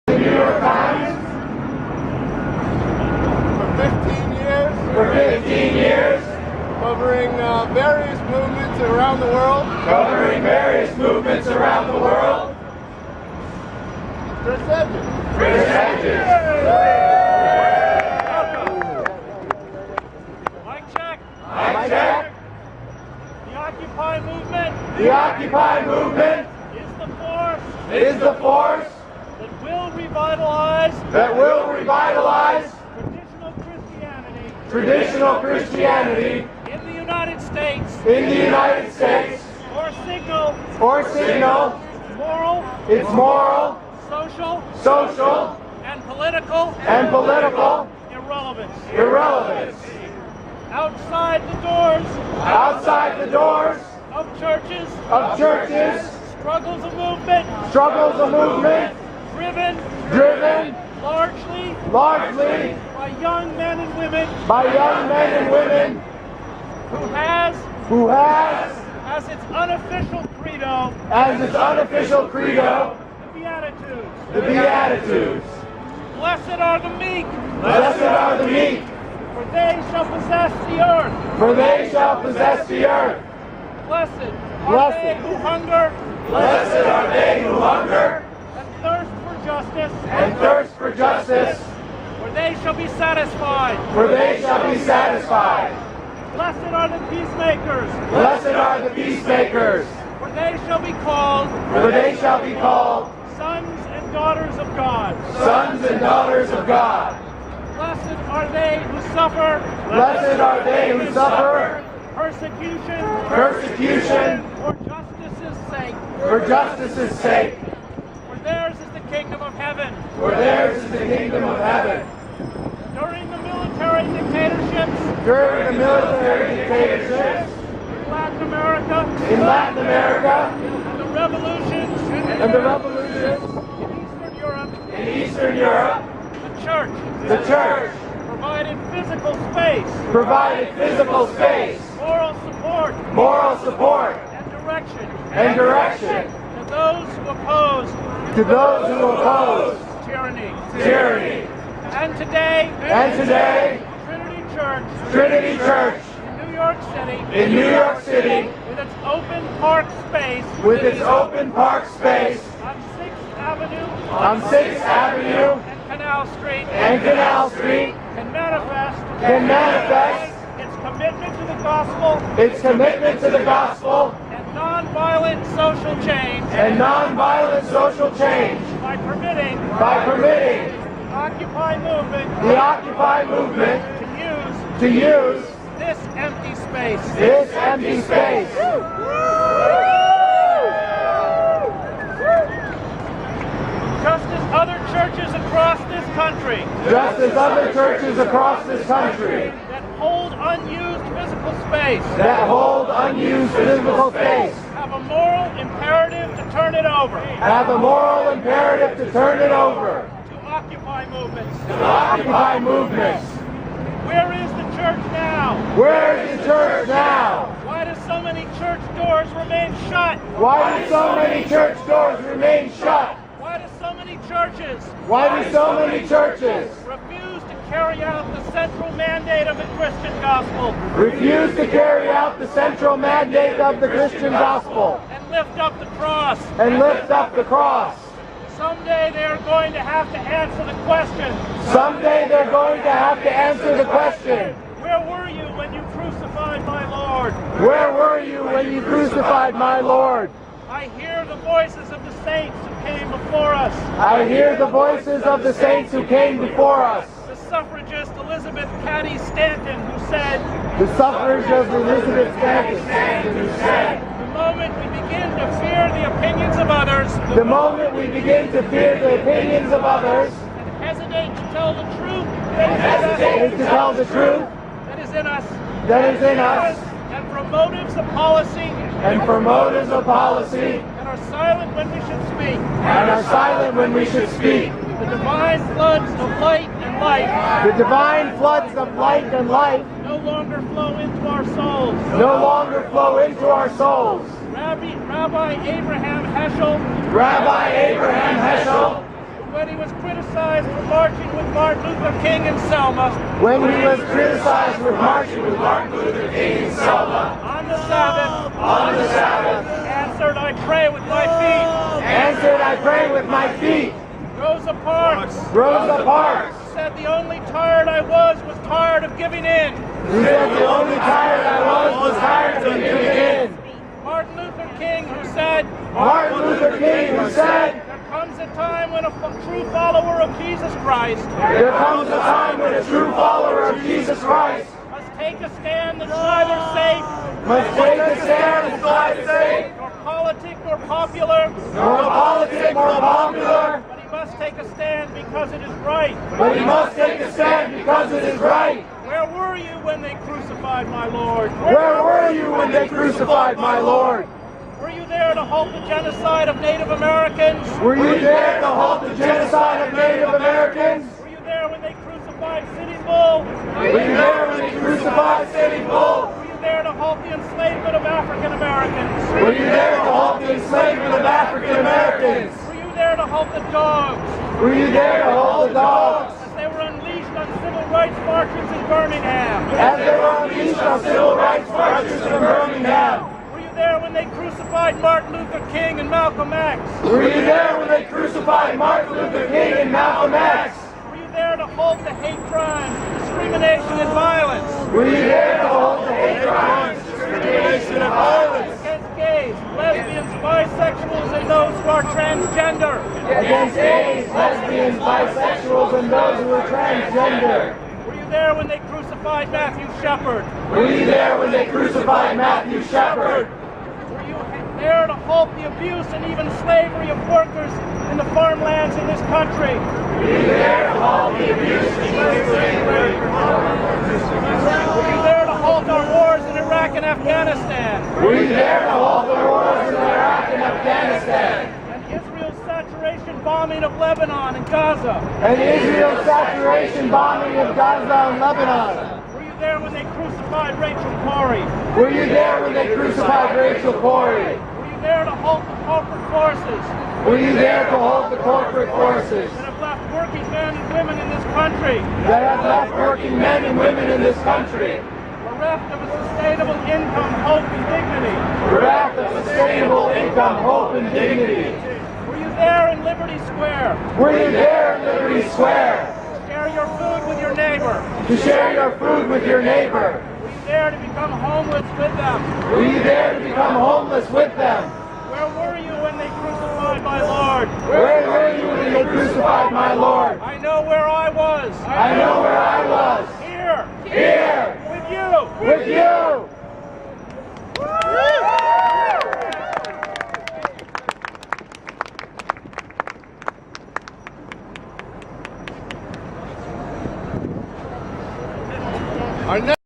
The New York Times. For 15 years. Covering various movements around the world. Covering various movements around the world. Chris Hedges. Chris Hedges. Mic check. Mic check. The Occupy movement. The Occupy movement is the force that will revitalize traditional Christianity in the United States or signal its moral, social, and political irrelevance outside the doors of churches, struggles of movement driven largely by young men and women who has as its unofficial credo the Beatitudes. Blessed are the meek, for they shall possess the earth. Blessed are they who hunger and thirst for justice, for they shall be satisfied. Blessed are the peacemakers, for they shall be called sons and daughters of God. Blessed are they who suffer persecution for justice's sake. For theirs is the kingdom of heaven. During the military dictatorships in Latin America, and the revolutions in Eastern Europe, the church provided physical space, moral support, and direction to those who oppose tyranny. And today, Trinity Church in New York City, with its open park space on 6th Avenue and Canal Street, can manifest its commitment to the gospel and nonviolent social change by permitting the Occupy movement to use this empty space. Just as other churches across this country that hold unused physical space have a moral imperative to turn it over to Occupy movements. Where is the church now? Why do so many church doors remain shut? Why do so many churches refuse to carry out the central mandate of the Christian gospel? And lift up the cross. Someday they are going to have to answer the question. Where were you when you crucified my Lord? I hear the voices of the saints who came before us. The suffragist Elizabeth Cady Stanton who said, the moment we begin to fear the opinions of others, and hesitate to tell the truth that is in us, and for motives of policy, and are silent when we should speak, the divine floods of light and life no longer flow into our souls. Rabbi Abraham Heschel, When he was criticized for marching with Martin Luther King in Selma. When he was criticized for marching with Martin Luther King in Selma. On the Sabbath. On the Sabbath. Answered, I pray with my feet. Answered, I pray with my feet. Rosa Parks. Rosa Parks. Said the only tired I was tired of giving in. Who said the only tired I was tired of giving in. Martin Luther King, who said, Martin Luther King, who said, there comes a time when a true follower of Jesus Christ there comes a time when a true follower of Jesus Christ must take a stand that's neither safe, must take a stand that's neither safe, nor politic, nor popular, nor politic, nor popular, but he must take a stand because it is right. but he must take a stand because it is right. Where were you when they crucified my Lord? Where were you when they crucified my Lord? Were you there to halt the genocide of Native Americans? Were you there to halt the genocide of Native Americans? Were you there when they crucified Sitting Bull? Were you there when they crucified Sitting Bull? Were you there to halt the enslavement of African Americans? Were you there to halt the enslavement of African Americans? Were you there to halt the dogs? Were you there to halt the dogs? As they were unleashed on civil rights marches in Birmingham? As they were unleashed on civil rights marches in Birmingham? Were you there when they crucified Martin Luther King and Malcolm X? Were you there when they crucified Martin Luther King and Malcolm X? Were you there to halt the hate crimes, discrimination and violence Were you there to halt the hate crimes, discrimination, and violence against gays, lesbians, bisexuals, and those who are transgender? against gays, lesbians, bisexuals, and those who are transgender? Were you there when they crucified Matthew Shepard? Were you there when they crucified Matthew Shepard? Were you there to halt the abuse and even slavery of workers in the farmlands in this country? Were you there to halt the abuse and slavery? Were you there to halt our wars in Iraq and Afghanistan? Were you there to halt the wars in Iraq and Afghanistan? And Israel's saturation bombing of Lebanon and Gaza? And Israel's saturation bombing of Gaza and Lebanon? Were you there when they crucified Rachel Corrie? Were you there when they crucified Rachel Corrie? Were you there to halt the corporate forces Were you there to halt the corporate forces that have left working men and women in this country that have left working men and women in this country bereft of a sustainable income, hope, and dignity? bereft of sustainable income, hope, and dignity? Were you there in Liberty Square Were you there in Liberty Square to share your food with your neighbor? to share your food with your neighbor? Were you there to become homeless with them? Were you there to become homeless with them? Where were you when they crucified my Lord? Where were you when they crucified my Lord? I know where I was. I know where I was. Here. Here. With you. With you. Our next